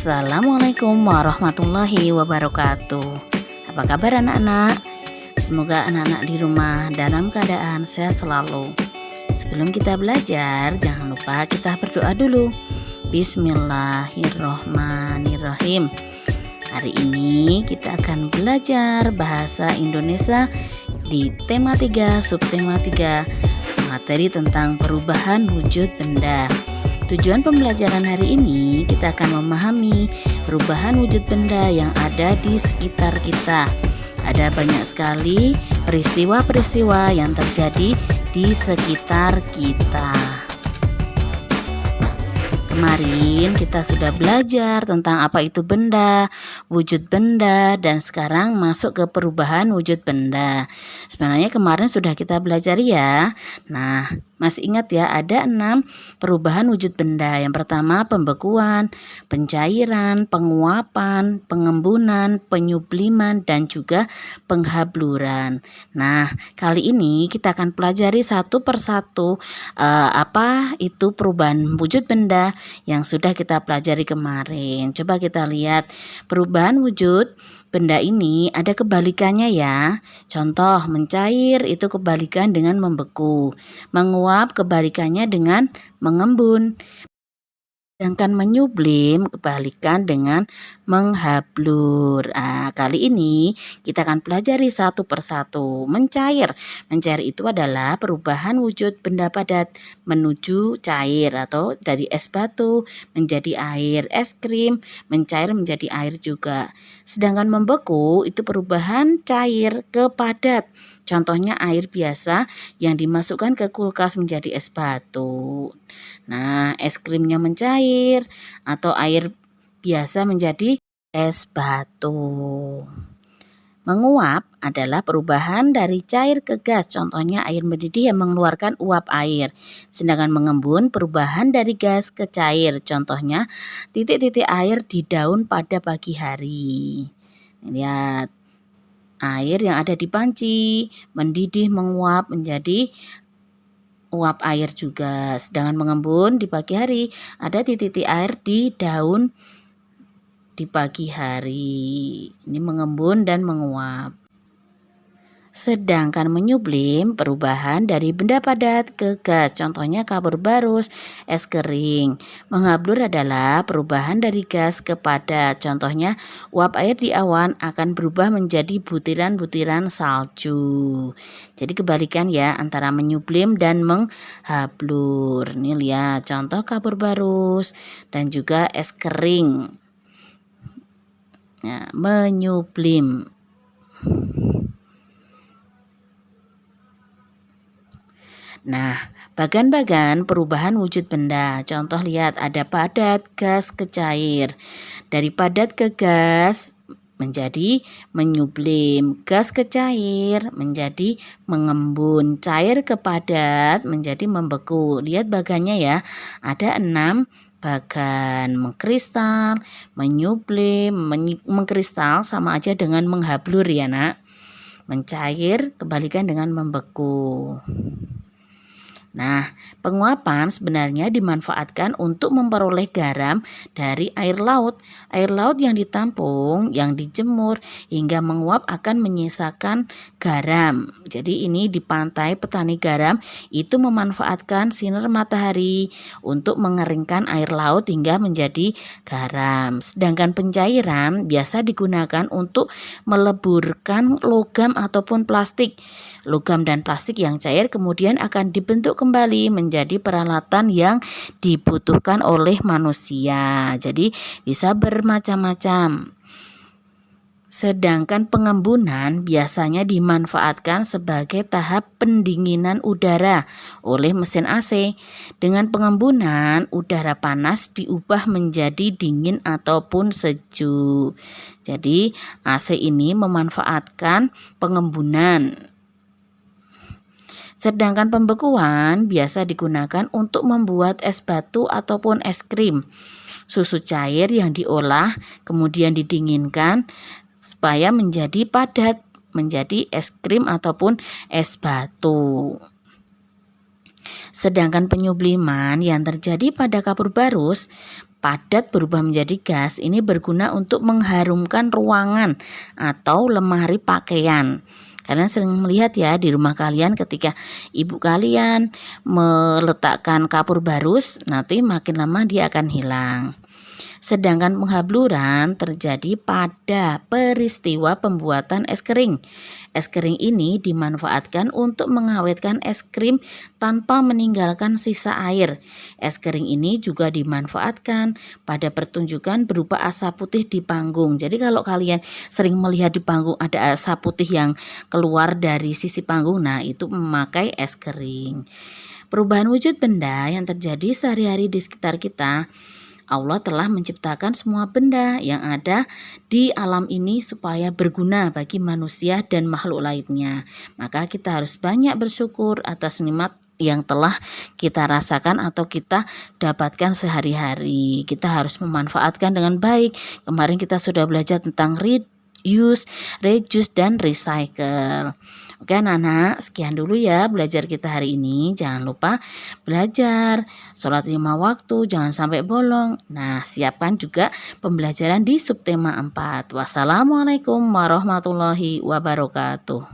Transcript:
Assalamualaikum warahmatullahi wabarakatuh. Apa kabar anak-anak? Semoga anak-anak di rumah dalam keadaan sehat selalu. Sebelum kita belajar, jangan lupa kita berdoa dulu. Bismillahirrohmanirrohim. Hari ini kita akan belajar bahasa Indonesia di tema 3, subtema 3, materi tentang perubahan wujud benda. Tujuan pembelajaran hari ini kita akan memahami perubahan wujud benda yang ada di sekitar kita. Ada banyak sekali peristiwa-peristiwa yang terjadi di sekitar kita. Kemarin kita sudah belajar tentang apa itu benda, wujud benda, dan sekarang masuk ke perubahan wujud benda. Sebenarnya kemarin sudah kita belajar ya. Nah, masih ingat ya, ada 6 perubahan wujud benda. Yang pertama pembekuan, pencairan, penguapan, pengembunan, penyubliman, dan juga penghabluran. Nah, kali ini kita akan pelajari satu persatu apa itu perubahan wujud benda yang sudah kita pelajari kemarin. Coba kita lihat perubahan wujud benda ini ada kebalikannya ya. Contoh, mencair itu kebalikan dengan membeku. Menguap kebalikannya dengan mengembun. Sedangkan menyublim kebalikan dengan menghablur. Kali ini kita akan pelajari satu persatu. Mencair itu adalah perubahan wujud benda padat menuju cair, atau dari es batu menjadi air, es krim mencair menjadi air juga. Sedangkan membeku itu perubahan cair ke padat. Contohnya air biasa yang dimasukkan ke kulkas menjadi es batu. Nah, es krimnya mencair atau air biasa menjadi es batu. Menguap adalah perubahan dari cair ke gas. Contohnya air mendidih yang mengeluarkan uap air. Sedangkan mengembun perubahan dari gas ke cair. Contohnya titik-titik air di daun pada pagi hari. Lihat. Air yang ada di panci mendidih menguap menjadi uap air juga. Sedangkan mengembun di pagi hari ada titik-titik air di daun di pagi hari. Ini mengembun dan menguap. Sedangkan menyublim perubahan dari benda padat ke gas. Contohnya kapur barus, es kering. Menghablur adalah perubahan dari gas ke padat. Contohnya uap air di awan akan berubah menjadi butiran-butiran salju. Jadi kebalikan ya antara menyublim dan menghablur. Ini lihat contoh kapur barus dan juga es kering. Nah, menyublim. Nah, bagan-bagan perubahan wujud benda. Contoh lihat ada padat, gas ke cair. Dari padat ke gas menjadi menyublim, gas ke cair menjadi mengembun, cair ke padat menjadi membeku. Lihat bagannya ya, ada 6 bagan. Mengkristal, menyublim, mengkristal sama aja dengan menghablur ya nak. Mencair kebalikan dengan membeku. Nah, penguapan sebenarnya dimanfaatkan untuk memperoleh garam dari air laut. Air laut yang ditampung, yang dijemur hingga menguap akan menyisakan garam. Jadi ini di pantai petani garam itu memanfaatkan sinar matahari untuk mengeringkan air laut hingga menjadi garam. Sedangkan pencairan biasa digunakan untuk meleburkan logam ataupun plastik. Logam dan plastik yang cair kemudian akan dibentuk kembali menjadi peralatan yang dibutuhkan oleh manusia. Jadi bisa bermacam-macam. Sedangkan pengembunan biasanya dimanfaatkan sebagai tahap pendinginan udara oleh mesin AC. Dengan pengembunan, udara panas diubah menjadi dingin ataupun sejuk. Jadi AC ini memanfaatkan pengembunan. Sedangkan pembekuan biasa digunakan untuk membuat es batu ataupun es krim. Susu cair yang diolah kemudian didinginkan supaya menjadi padat, menjadi es krim ataupun es batu. Sedangkan penyubliman yang terjadi pada kapur barus padat berubah menjadi gas ini berguna untuk mengharumkan ruangan atau lemari pakaian. Kalian sering melihat ya di rumah kalian ketika ibu kalian meletakkan kapur barus, nanti makin lama dia akan hilang. Sedangkan penghabluran terjadi pada peristiwa pembuatan es kering. Es kering ini dimanfaatkan untuk mengawetkan es krim tanpa meninggalkan sisa air. Es kering ini juga dimanfaatkan pada pertunjukan berupa asap putih di panggung. Jadi kalau kalian sering melihat di panggung ada asap putih yang keluar dari sisi panggung, nah itu memakai es kering. Perubahan wujud benda yang terjadi sehari-hari di sekitar kita, Allah telah menciptakan semua benda yang ada di alam ini supaya berguna bagi manusia dan makhluk lainnya. Maka kita harus banyak bersyukur atas nikmat yang telah kita rasakan atau kita dapatkan sehari-hari. Kita harus memanfaatkan dengan baik. Kemarin kita sudah belajar tentang reuse, dan recycle. Oke anak-anak, sekian dulu ya belajar kita hari ini. Jangan lupa belajar, sholat 5 waktu, jangan sampai bolong. Nah, siapkan juga pembelajaran di subtema 4. Wassalamualaikum warahmatullahi wabarakatuh.